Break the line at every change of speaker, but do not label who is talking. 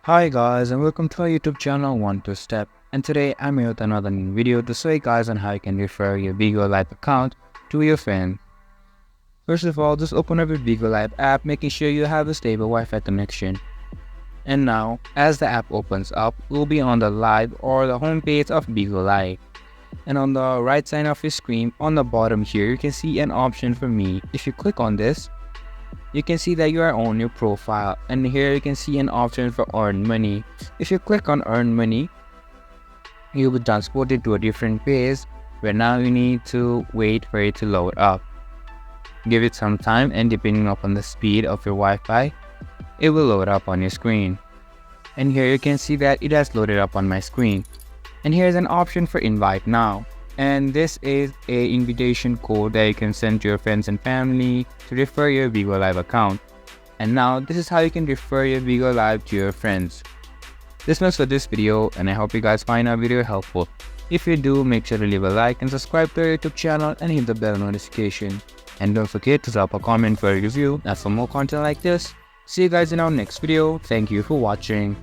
Hi guys and welcome to our YouTube channel One2Step, and today I'm here with another new video to show you guys on how you can refer your Bigo Live account to your friend. First of all, just open up your Bigo Live app, making sure you have a stable Wi-Fi connection. And now, as the app opens up, we'll be on the live or the home page of Bigo Live. And on the right side of your screen, on the bottom here, you can see an option for me. If you click on this, you can see that you are on your profile, and here you can see an option for earn money. If you click on earn money, you'll be transported to a different page where now you need to wait for it to load up. Give it some time, and depending upon the speed of your Wi-Fi, it will load up on your screen. And here you can see that it has loaded up on my screen. And here's an option for invite now. And this is a invitation code that you can send to your friends and family to refer your Bigo Live account. And now this is how you can refer your Bigo Live to your friends. This much for this video, and I hope you guys find our video helpful. If you do, make sure to leave a like and subscribe to our YouTube channel and hit the bell notification. And don't forget to drop a comment for a review and for more content like this. See you guys in our next video. Thank you for watching.